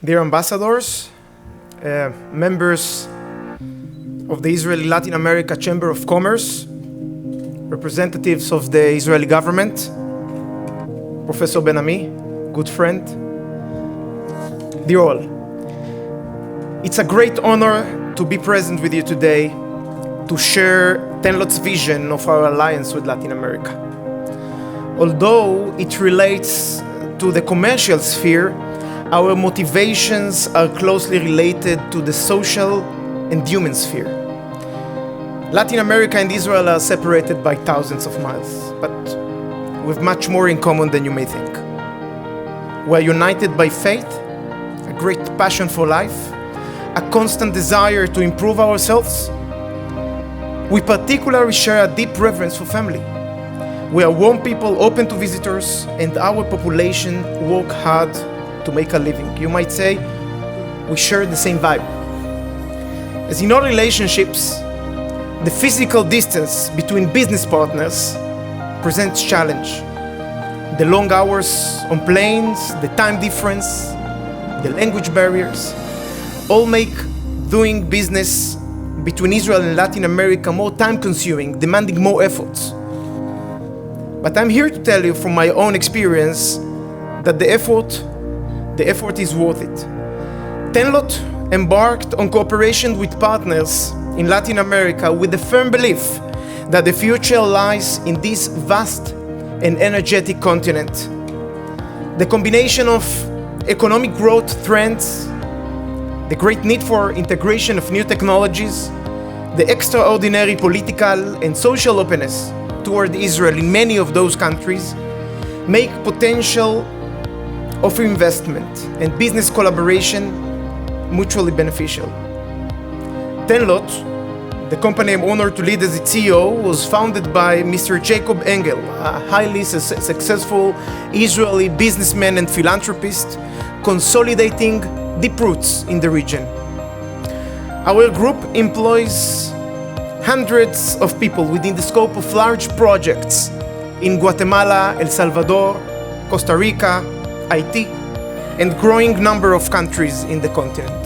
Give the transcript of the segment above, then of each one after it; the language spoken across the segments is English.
Dear ambassadors, members of the Israeli Latin America Chamber of Commerce, representatives of the Israeli government, Professor Ben-Ami, good friend, dear all, it's a great honor to be present with you today to share Tenlot's vision of our alliance with Latin America. Although it relates to the commercial sphere, our motivations are closely related to the social and human sphere. Latin America and Israel are separated by thousands of miles, but with much more in common than you may think. We're united by faith, a great passion for life, a constant desire to improve ourselves. We particularly share a deep reverence for family. We are warm people, open to visitors, and our population work hard to make a living. You might say we share the same vibe. As in all relationships, the physical distance between business partners presents challenge. The long hours on planes, the time difference, the language barriers, all make doing business between Israel and Latin America more time-consuming, demanding more efforts. But I'm here to tell you from my own experience that the effort is worth it. Tenlot embarked on cooperation with partners in Latin America with the firm belief that the future lies in this vast and energetic continent. The combination of economic growth trends, the great need for integration of new technologies, the extraordinary political and social openness toward Israel in many of those countries make potential of investment and business collaboration mutually beneficial. Tenlot, the company I'm honored to lead as its CEO, was founded by Mr. Jacob Engel, a highly successful Israeli businessman and philanthropist, consolidating deep roots in the region. Our group employs hundreds of people within the scope of large projects in Guatemala, El Salvador, Costa Rica, Haiti, and growing number of countries in the continent.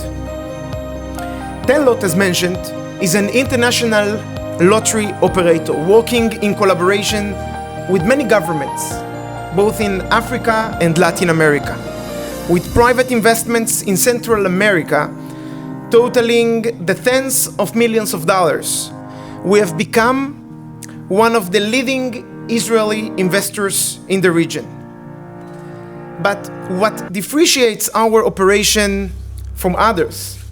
Tenlot, as mentioned, is an international lottery operator working in collaboration with many governments, both in Africa and Latin America, with private investments in Central America totaling the tens of millions of dollars. We have become one of the leading Israeli investors in the region. But what differentiates our operation from others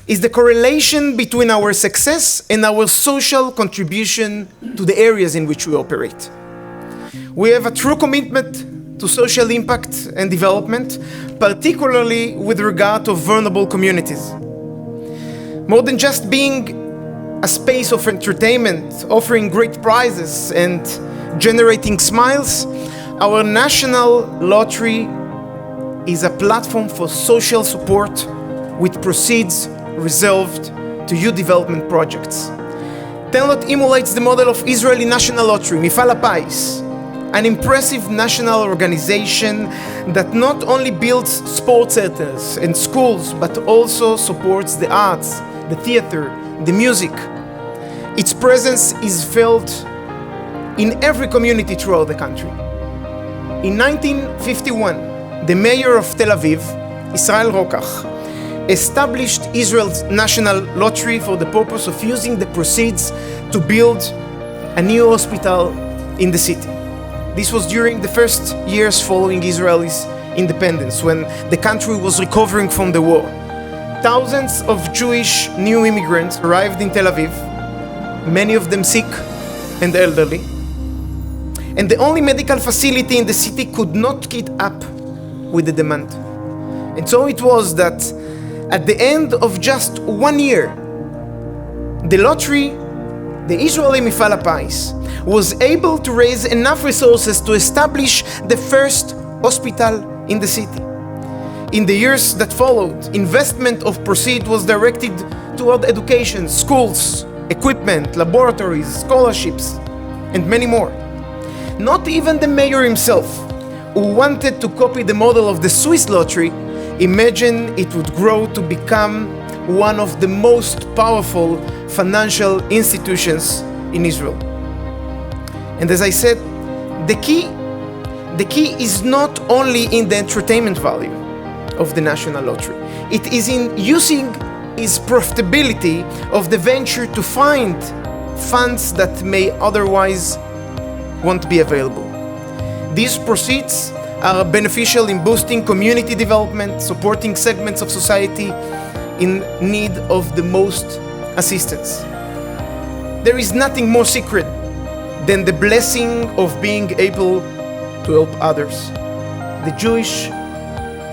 is the correlation between our success and our social contribution to the areas in which we operate. We have a true commitment to social impact and development, particularly with regard to vulnerable communities. More than just being a space of entertainment, offering great prizes and generating smiles, our national lottery is a platform for social support with proceeds reserved to youth development projects. Tenlot emulates the model of Israeli National Lottery, Mifal HaPies, an impressive national organization that not only builds sports centers and schools, but also supports the arts, the theater, the music. Its presence is felt in every community throughout the country. In 1951, the mayor of Tel Aviv, Israel Rokach, established Israel's national lottery for the purpose of using the proceeds to build a new hospital in the city. This was during the first years following Israel's independence, when the country was recovering from the war. Thousands of Jewish new immigrants arrived in Tel Aviv, many of them sick and elderly. And the only medical facility in the city could not keep up with the demand. And so it was that at the end of just 1 year, the lottery, the Israeli Mifal HaPies, was able to raise enough resources to establish the first hospital in the city. In the years that followed, investment of proceeds was directed toward education, schools, equipment, laboratories, scholarships, and many more. Not even the mayor himself, who wanted to copy the model of the Swiss lottery, imagine it would grow to become one of the most powerful financial institutions in Israel. And as I said, the key is not only in the entertainment value of the national lottery. It is in using its profitability of the venture to find funds that may otherwise won't be available. These proceeds are beneficial in boosting community development, supporting segments of society in need of the most assistance. There is nothing more sacred than the blessing of being able to help others. The Jewish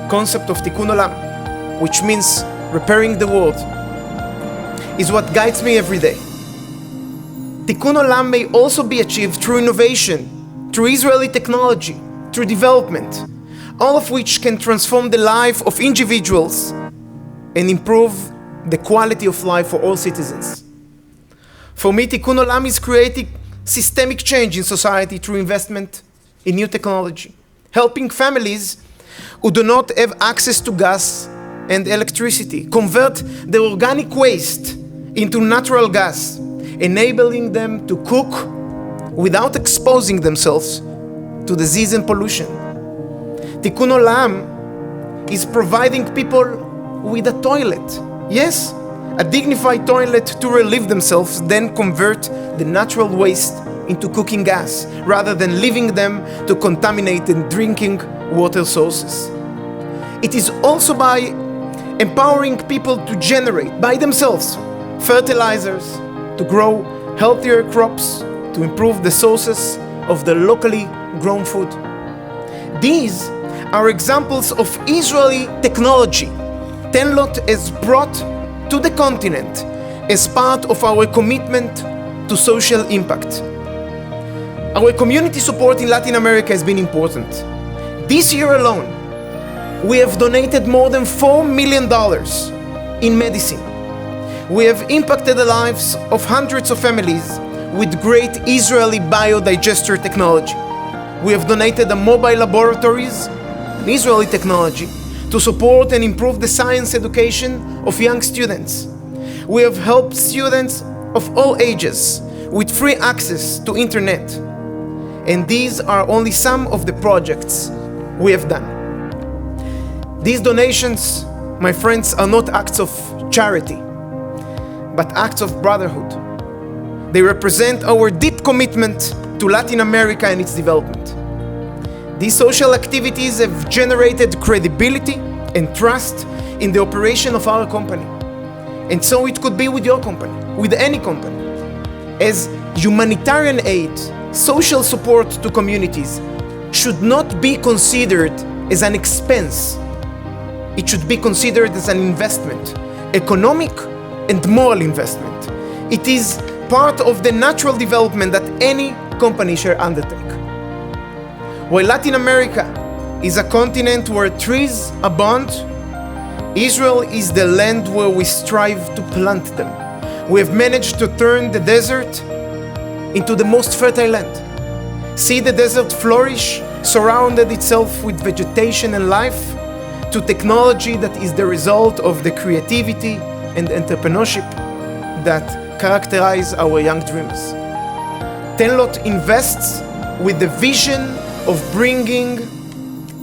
concept of Tikkun Olam, which means repairing the world, is what guides me every day. Tikkun Olam may also be achieved through innovation, through Israeli technology, through development, all of which can transform the life of individuals and improve the quality of life for all citizens. For me, Tikkun Olam is creating systemic change in society through investment in new technology, helping families who do not have access to gas and electricity convert their organic waste into natural gas, enabling them to cook without exposing themselves to disease and pollution. Tikkun Olam is providing people with a toilet. Yes, a dignified toilet to relieve themselves, then convert the natural waste into cooking gas, rather than leaving them to contaminated drinking water sources. It is also by empowering people to generate by themselves fertilizers, to grow healthier crops, to improve the sources of the locally grown food. These are examples of Israeli technology Tenlot has brought to the continent as part of our commitment to social impact. Our community support in Latin America has been important. This year alone, we have donated more than $4 million in medicine. We have impacted the lives of hundreds of families with great Israeli biodigester technology. We have donated mobile laboratories, an Israeli technology, to support and improve the science education of young students. We have helped students of all ages with free access to internet. And these are only some of the projects we have done. These donations, my friends, are not acts of charity, but acts of brotherhood. They represent our deep commitment to Latin America and its development. These social activities have generated credibility and trust in the operation of our company. And so it could be with your company, with any company. As humanitarian aid, social support to communities should not be considered as an expense. It should be considered as an investment, economic and moral investment. It is part of the natural development that any company should undertake. While Latin America is a continent where trees abound, Israel is the land where we strive to plant them. We have managed to turn the desert into the most fertile land. See the desert flourish, surrounded itself with vegetation and life, to technology that is the result of the creativity and entrepreneurship that characterize our young dreamers. Tenlot invests with the vision of bringing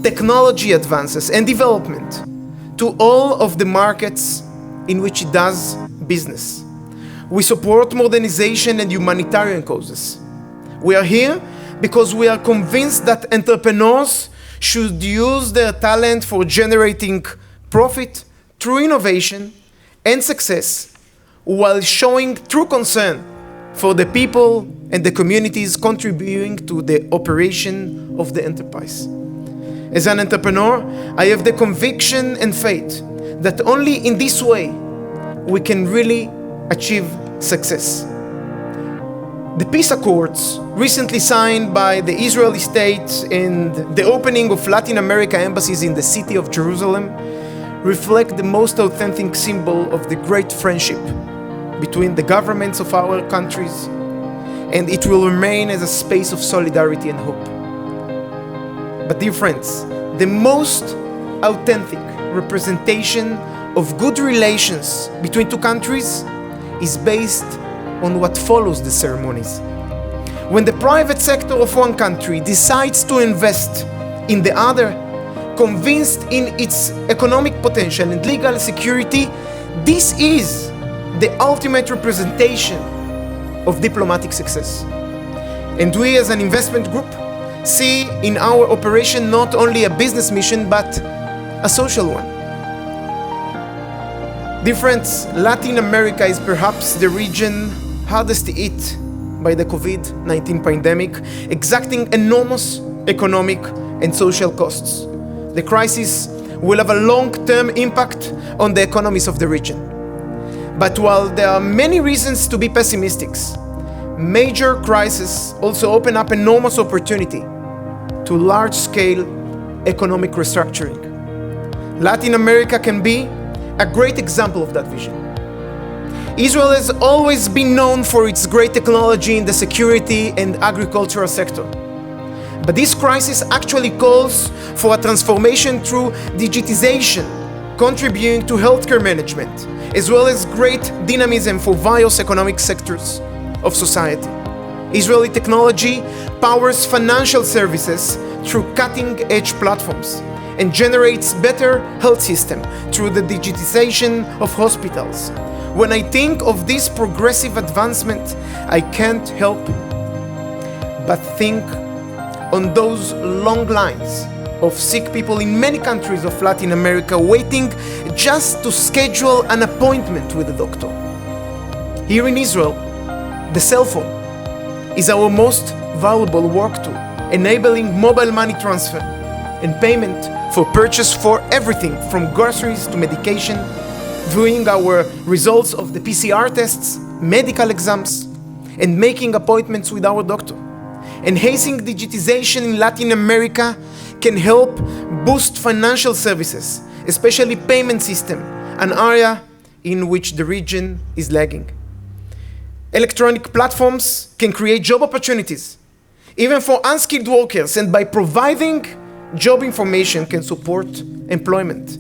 technology advances and development to all of the markets in which it does business. We support modernization and humanitarian causes. We are here because we are convinced that entrepreneurs should use their talent for generating profit through innovation and success, while showing true concern for the people and the communities contributing to the operation of the enterprise. As an entrepreneur, I have the conviction and faith that only in this way we can really achieve success. The peace accords recently signed by the Israeli state and the opening of Latin America embassies in the city of Jerusalem reflect the most authentic symbol of the great friendship between the governments of our countries, and it will remain as a space of solidarity and hope. But dear friends, the most authentic representation of good relations between two countries is based on what follows the ceremonies. When the private sector of one country decides to invest in the other, convinced in its economic potential and legal security, this is the ultimate representation of diplomatic success. And we as an investment group see in our operation not only a business mission, but a social one. Dear friends, Latin America is perhaps the region hardest hit by the COVID-19 pandemic, exacting enormous economic and social costs. The crisis will have a long-term impact on the economies of the region. But while there are many reasons to be pessimistic, major crises also open up enormous opportunity to large-scale economic restructuring. Latin America can be a great example of that vision. Israel has always been known for its great technology in the security and agricultural sector. But this crisis actually calls for a transformation through digitization, contributing to healthcare management, as well as great dynamism for various economic sectors of society. Israeli technology powers financial services through cutting-edge platforms and generates better health system through the digitization of hospitals. When I think of this progressive advancement, I can't help but think on those long lines of sick people in many countries of Latin America waiting just to schedule an appointment with a doctor. Here in Israel, the cell phone is our most valuable work tool, enabling mobile money transfer and payment for purchase for everything from groceries to medication, viewing our results of the PCR tests, medical exams, and making appointments with our doctor. Enhancing digitization in Latin America can help boost financial services, especially payment system, an area in which the region is lagging. Electronic platforms can create job opportunities, even for unskilled workers, and by providing job information can support employment.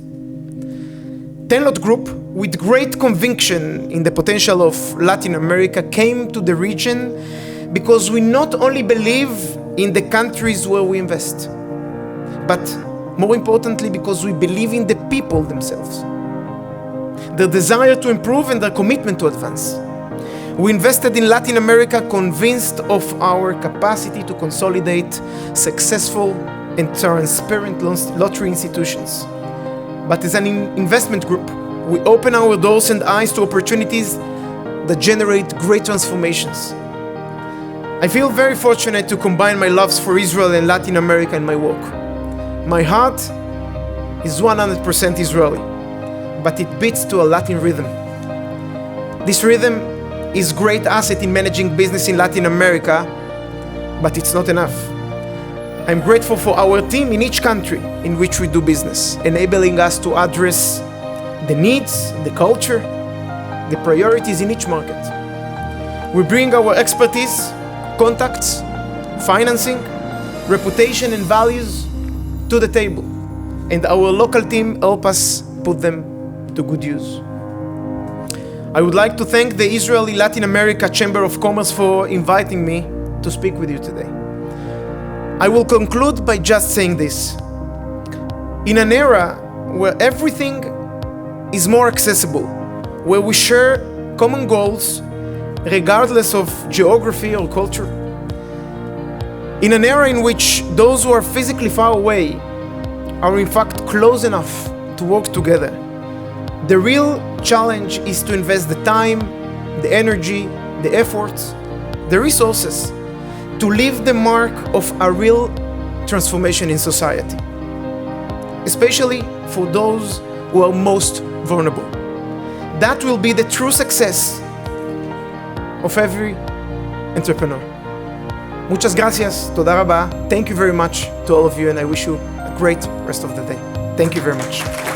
Tenlot Group, with great conviction in the potential of Latin America, came to the region because we not only believe in the countries where we invest, but more importantly, because we believe in the people themselves, their desire to improve and their commitment to advance. We invested in Latin America convinced of our capacity to consolidate successful and transparent lottery institutions. But as an investment group, we open our doors and eyes to opportunities that generate great transformations. I feel very fortunate to combine my loves for Israel and Latin America in my work. My heart is 100% Israeli, but it beats to a Latin rhythm. This rhythm is a great asset in managing business in Latin America, but it's not enough. I'm grateful for our team in each country in which we do business, enabling us to address the needs, the culture, the priorities in each market. We bring our expertise, contacts, financing, reputation, and values to the table, and our local team help us put them to good use. I would like to thank the Israeli Latin America Chamber of Commerce for inviting me to speak with you today. I will conclude by just saying this. In an era where everything is more accessible, where we share common goals regardless of geography or culture, in an era in which those who are physically far away are in fact close enough to work together, the real challenge is to invest the time, the energy, the efforts, the resources to leave the mark of a real transformation in society, especially for those who are most vulnerable. That will be the true success of every entrepreneur. Muchas gracias, toda rabá. Thank you very much to all of you, and I wish you a great rest of the day. Thank you very much.